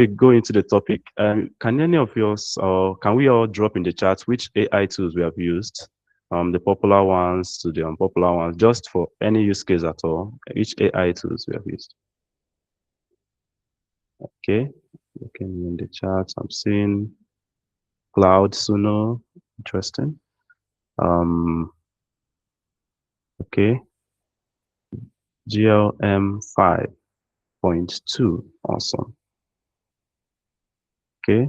we go into the topic, can any of yours, or can we all drop in the chat which AI tools we have used, the popular ones to the unpopular ones, just for any use case at all, which AI tools we have used? Okay, looking in the chat, I'm seeing Cloud Suno, interesting. Okay, GLM 5.2, awesome. Okay,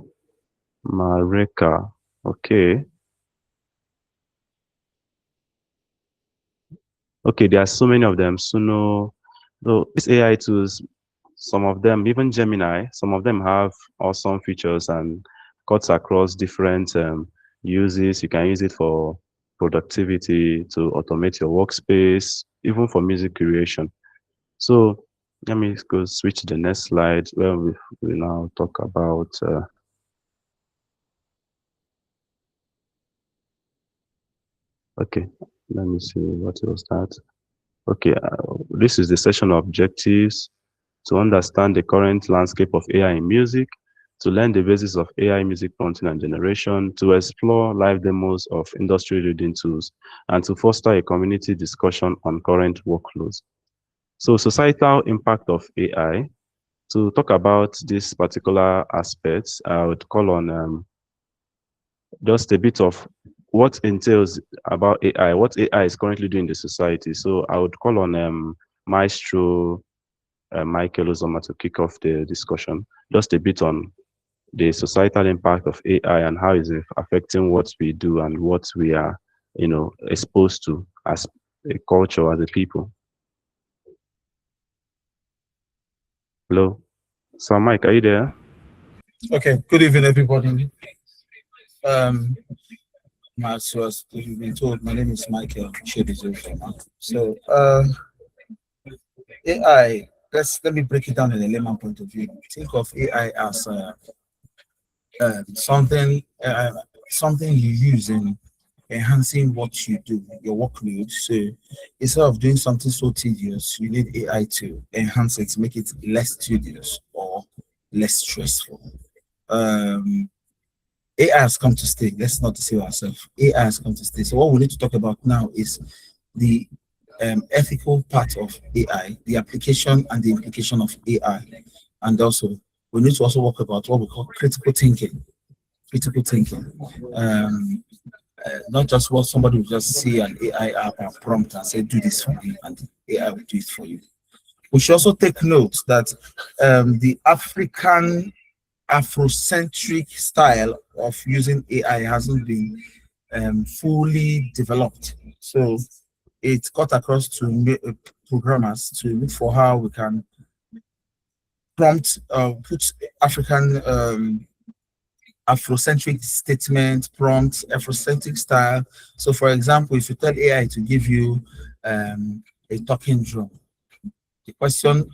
Mareka, okay. Okay, there are so many of them. Suno, so these AI tools, some of them, even Gemini, some of them have awesome features and cuts across different uses. You can use it for productivity, to automate your workspace, even for music creation. So let me go switch to the next slide where we now talk about okay, let me see what was that. Okay, this is the session objectives: to understand the current landscape of AI in music, to learn the basis of AI music prompting and generation, to explore live demos of industry leading tools, and to foster a community discussion on current workflows. So societal impact of AI. To talk about this particular aspects, I would call on just a bit of what entails about AI, what AI is currently doing in the society. So I would call on Maestro Michael Ozoma to kick off the discussion, just a bit on the societal impact of AI and how is it affecting what we do and what we are, exposed to as a culture, as a people. Hello, so Mike, are you there? Okay. Good evening, everybody. As was you've been told, my name is Michael Shebizu. So, AI. Let me break it down in a layman point of view. Think of AI as something you use in enhancing what you do, your workload. So instead of doing something so tedious, you need AI to enhance it, make it less tedious or less stressful. AI has come to stay. Let's not deceive ourselves. AI has come to stay. So what we need to talk about now is the ethical part of AI, the application and the implication of AI, and also we need to also talk about what we call critical thinking. Critical thinking. Not just what somebody will just see an AI app and prompt and say, do this for me, and the AI will do it for you. We should also take note that the Afrocentric style of using AI hasn't been fully developed. So it's cut across to programmers to look for how we can prompt, put African Afrocentric statement, prompt, Afrocentric style. So for example, if you tell AI to give you a talking drum, the question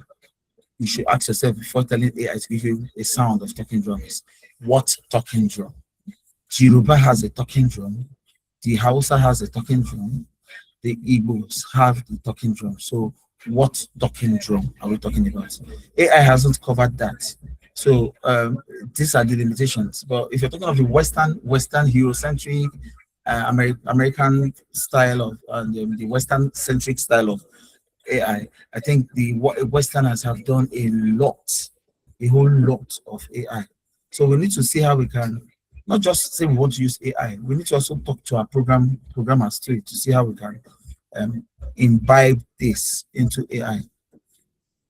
you should ask yourself before telling AI to give you a sound of talking drum is, what talking drum? Yoruba has a talking drum, the Hausa has a talking drum, the Igbos have the talking drum. So what talking drum are we talking about? AI hasn't covered that. So these are the limitations. But if you're talking of the Western Eurocentric, American style of the Western centric style of AI, I think the Westerners have done a whole lot of AI. So we need to see how we can not just say we want to use AI. We need to also talk to our programmers too to see how we can imbibe this into AI.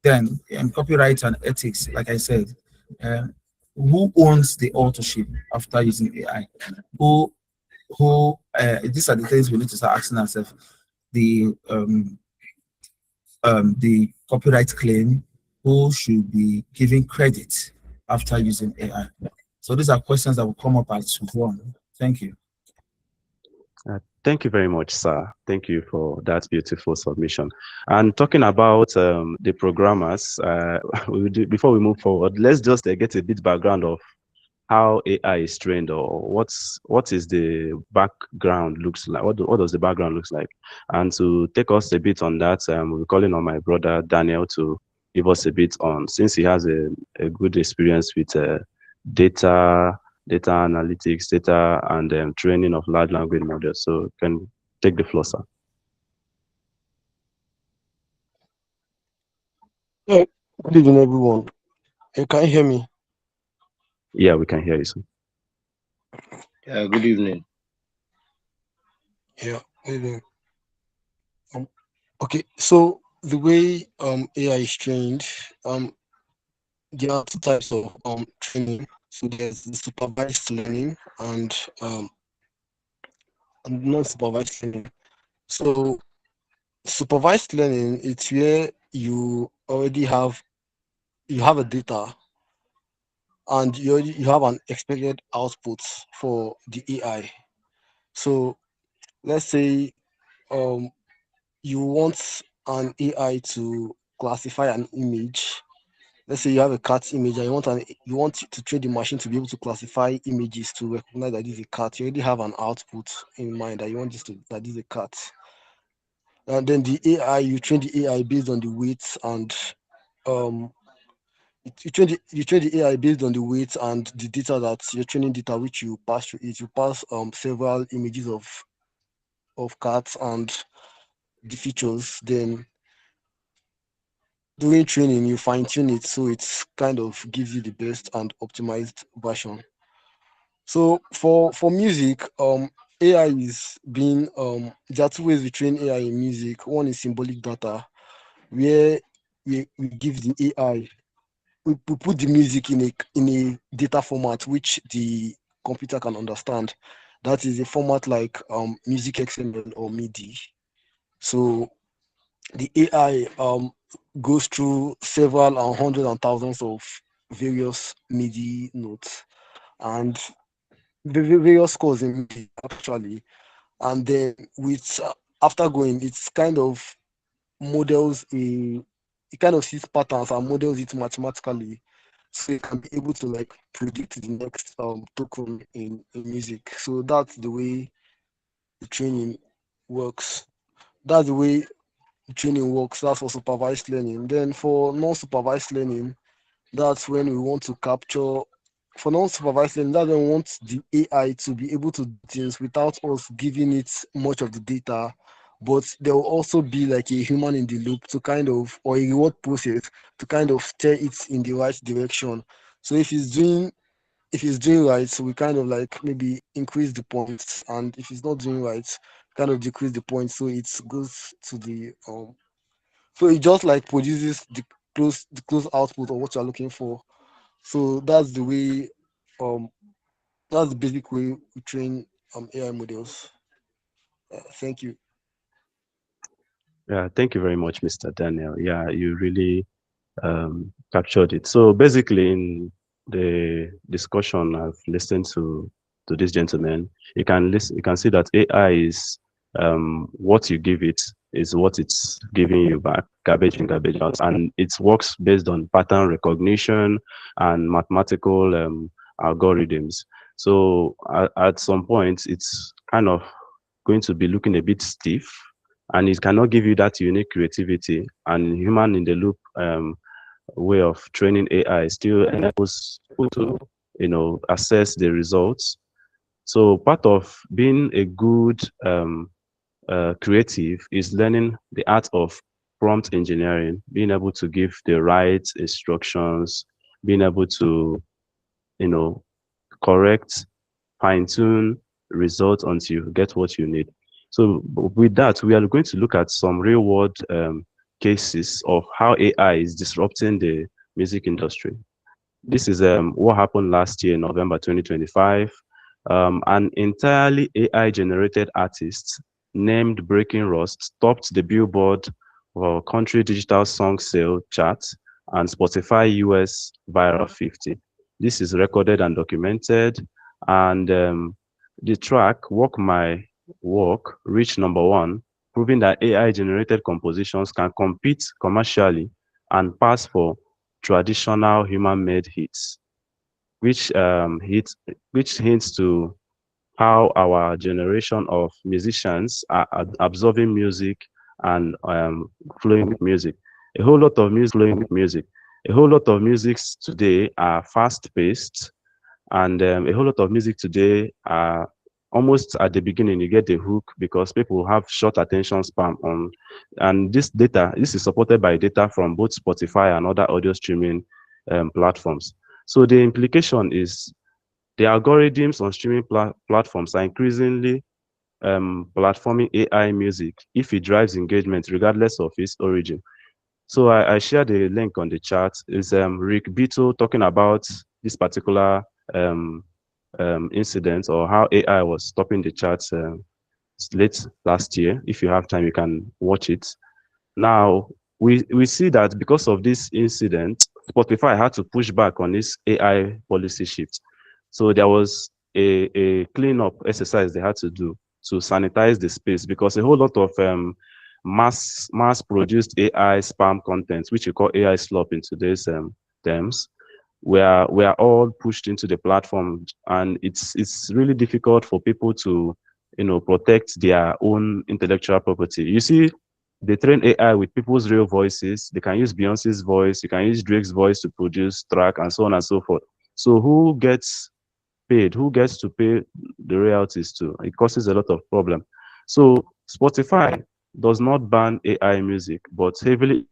Then copyright and ethics, like I said, who owns the authorship after using AI? These are the things we need to start asking ourselves. The copyright claim, who should be giving credit after using AI? So these are questions that will come up as we go on. Thank you. Thank you very much, sir. Thank you for that beautiful submission. And talking about the programmers, before we move forward, let's just get a bit background of how AI is trained, or what is the background looks like. What does the background looks like? And to take us a bit on that, we're calling on my brother Daniel to give us a bit on, since he has a good experience with data, data analytics, data, and training of large language models. So can take the floor, sir. Yeah, good evening, everyone. Can you hear me? Yeah, we can hear you, sir. Good evening. Yeah, good evening. Um, okay, so the way AI is trained, um, there are two types of training. So there's the supervised learning um and non-supervised learning. So supervised learning, it's where you have a data and you have an expected output for the AI. So let's say um you want an AI to classify an image. Let's say you have a cat image and you want to train the machine to be able to classify images to recognize that this is a cat. You already have an output in mind that you want that this is a cat. And then the AI, you train the AI based on the weights and um you train the AI based on the weight and the data that you're training data which you pass through it. You pass several images of cats and the features. Then during training you fine tune it so it's kind of gives you the best and optimized version. So for music, AI is being there are two ways we train AI in music. One is symbolic data, where we give the AI, we put the music in a data format which the computer can understand. That is a format like music XML or MIDI. So the AI goes through several and hundreds and thousands of various MIDI notes and various scores in MIDI actually, and then with after going, it's kind of models a it kind of sees patterns and models it mathematically, so it can be able to like predict the next token in music. So that's the way the training works. That's the way training works. That's for supervised learning. Then for non-supervised learning, that's when we want to capture. For non-supervised learning, that's when we want the AI to be able to do things without us giving it much of the data, but there will also be like a human in the loop to kind of, or a reward process to kind of steer it in the right direction. So if he's doing right, so we kind of like maybe increase the points, and if he's not doing right, kind of decrease the points. So it goes to the so it just like produces the close output of what you're looking for. So that's the way um that's the basic way we train AI models. Thank you. Yeah, thank you very much, Mr. Daniel. Yeah, you really captured it. So basically, in the discussion I've listened to this gentleman, you can see that AI is what you give it is what it's giving you back, garbage in, garbage out, and it works based on pattern recognition and mathematical algorithms. So at some point, it's kind of going to be looking a bit stiff, and it cannot give you that unique creativity and human in the loop way of training AI still enables people to, assess the results. So part of being a good creative is learning the art of prompt engineering, being able to give the right instructions, being able to, you know, correct, fine tune results until you get what you need. So with that, we are going to look at some real world cases of how AI is disrupting the music industry. This is what happened last year in November 2025. An entirely AI generated artist named Breaking Rust topped the Billboard country digital song sale chart and Spotify US Viral 50. This is recorded and documented, and the track Walk My Walk reached number one, proving that AI generated compositions can compete commercially and pass for traditional human-made hits, which which hints to how our generation of musicians are absorbing music and flowing with music. a whole lot of music flowing with music. A whole lot of musics today are fast-paced, and a whole lot of music today are almost at the beginning you get the hook because people have short attention span on, and this is supported by data from both Spotify and other audio streaming platforms. So the implication is the algorithms on streaming platforms are increasingly platforming AI music if it drives engagement regardless of its origin. So I shared a link on the chat. Is Rick Beato talking about this particular um, incident, or how AI was stopping the charts late last year. If you have time, you can watch it. Now, we see that because of this incident, Spotify had to push back on this AI policy shift. So there was a cleanup exercise they had to do to sanitize the space, because a whole lot of mass produced AI spam content, which we call AI slop in today's terms, were all pushed into the platform, and it's really difficult for people to protect their own intellectual property. You see, they train AI with people's real voices. They can use Beyonce's voice, you can use Drake's voice to produce track, and so on and so forth. So who gets paid? Who gets to pay the royalties to? It causes a lot of problem. So Spotify does not ban AI music, but heavily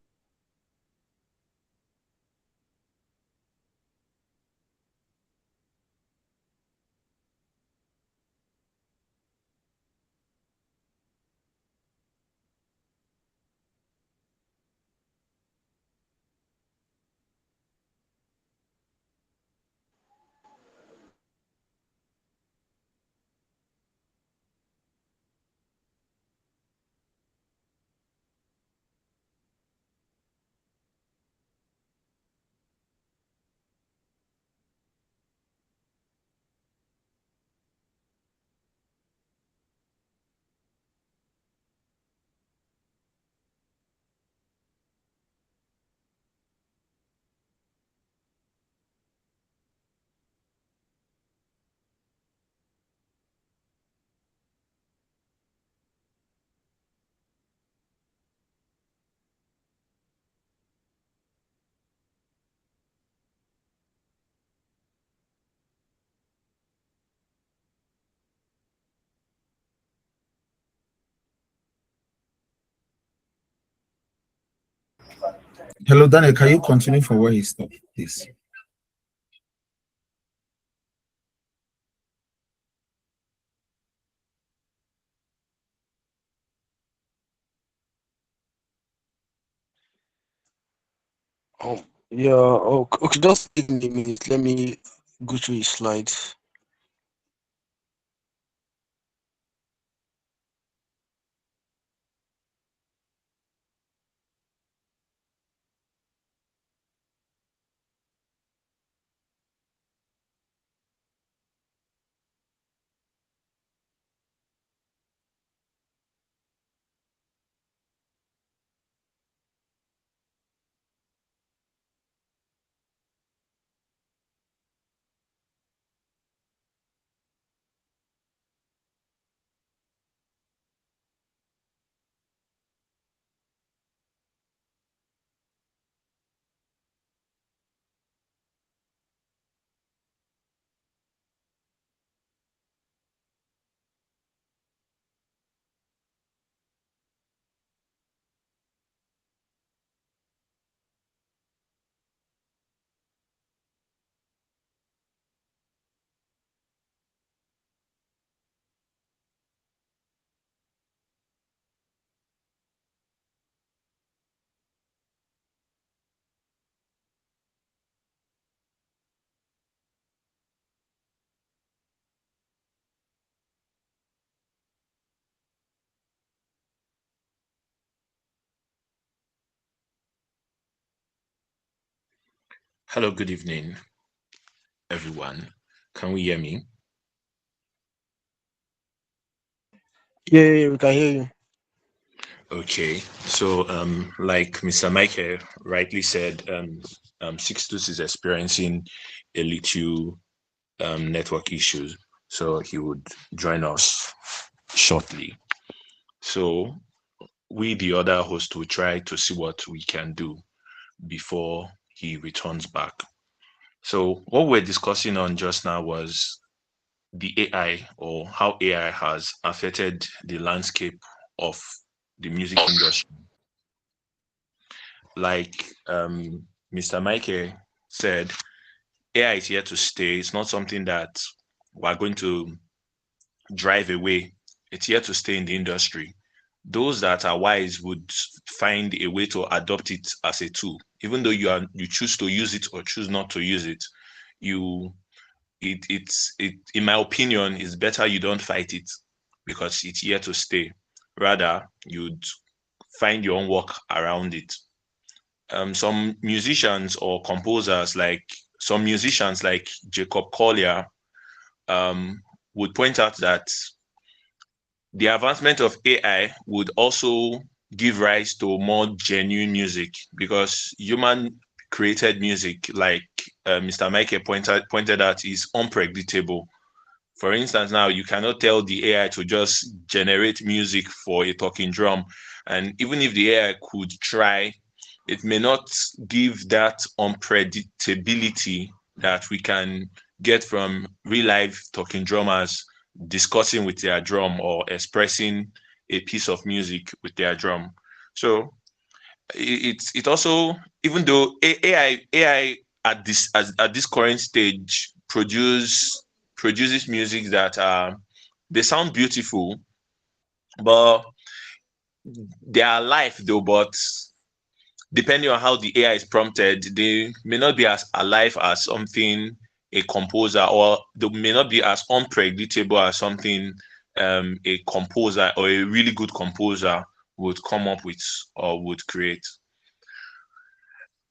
Hello, Daniel. Can you continue from where he stopped, please? Yeah. Okay, just give me a minute. Let me go through his slides. Hello, good evening, everyone. Can we hear me? Yeah, we can hear you. Okay, so like Mr. Michael rightly said, Sixtus is experiencing a little network issues, so he would join us shortly. So we, the other host, will try to see what we can do before he returns back. So what we're discussing on just now was the AI, or how AI has affected the landscape of the music industry. Like Mr. Michael said, AI is here to stay. It's not something that we're going to drive away. It's here to stay in the industry. Those that are wise would find a way to adopt it as a tool, even though you choose to use it or choose not to use it. In my opinion, it's better you don't fight it, because it's here to stay. Rather, you'd find your own work around it. Some musicians or composers, like some musicians like Jacob Collier, would point out that the advancement of AI would also give rise to more genuine music, because human created music, like Mr. Michael pointed out, is unpredictable. For instance, now you cannot tell the AI to just generate music for a talking drum. And even if the AI could try, it may not give that unpredictability that we can get from real life talking drummers discussing with their drum or expressing a piece of music with their drum. So it also, even though AI at this current stage produces music that they sound beautiful, but they are alive though. But depending on how the AI is prompted, they may not be as alive as something a composer, or they may not be as unpredictable as something a composer or a really good composer would come up with or would create.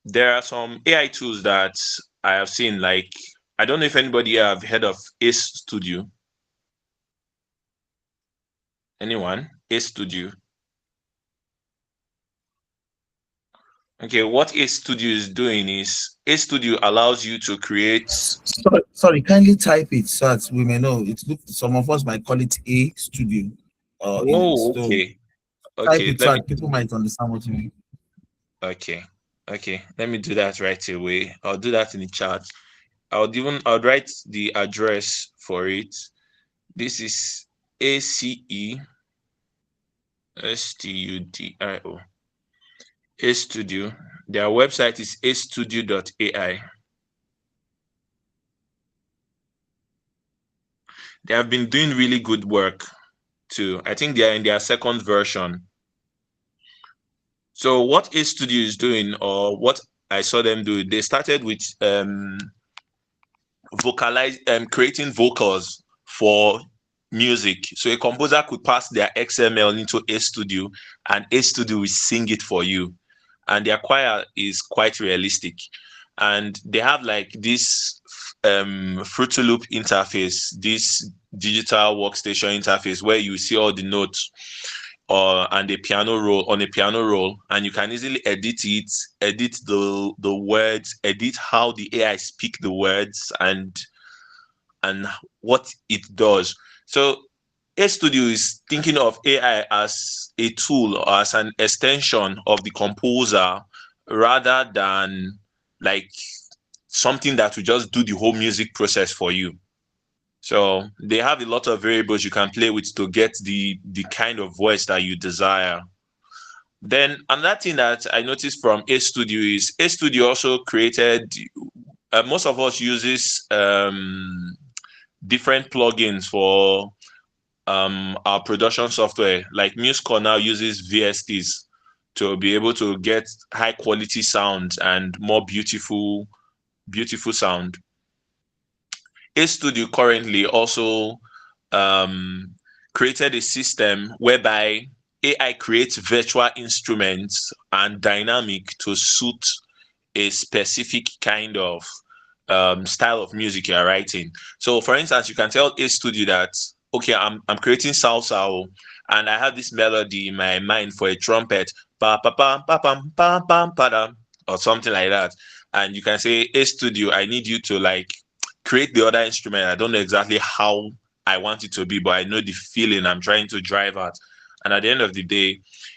There are some AI tools that I have seen, like, I don't know if anybody have heard of Ace Studio. Anyone? Ace Studio. Okay, what Ace Studio is doing is Ace Studio allows you to create. Sorry, kindly type it so that we may know. Some of us might call it A Studio. Oh, So okay. type Okay, it so that people might understand what you mean. okay. Let me do that right away. I'll do that in the chat. I'll write the address for it. This is ACEStudio. Ace Studio. Their website is acestudio.ai. They have been doing really good work too. I think they are in their second version. So what Ace Studio is doing, or what I saw them do, they started with creating vocals for music. So a composer could pass their XML into Ace Studio, and Ace Studio will sing it for you. And their choir is quite realistic. And they have like this Fruity Loop interface, this digital workstation interface where you see all the notes and a piano roll, and you can easily edit it, edit the words, edit how the AI speak the words, and what it does. So Ace Studio is thinking of AI as a tool or as an extension of the composer, rather than like something that will just do the whole music process for you. So they have a lot of variables you can play with to get the kind of voice that you desire. Then another thing that I noticed from Ace Studio is Ace Studio also created, most of us uses different plugins for our production software. Like MuseCore now uses VSTs to be able to get high quality sound and more beautiful sound. Ace Studio currently also created a system whereby AI creates virtual instruments and dynamic to suit a specific kind of style of music you are writing. So for instance, you can tell Ace Studio that, okay, I'm creating salsa, and I have this melody in my mind for a trumpet, pa pa pa pa pam pam pam pa, or something like that. And you can say, Ace Studio, I need you to like create the other instrument. I don't know exactly how I want it to be, but I know the feeling I'm trying to drive at. And at the end of the day,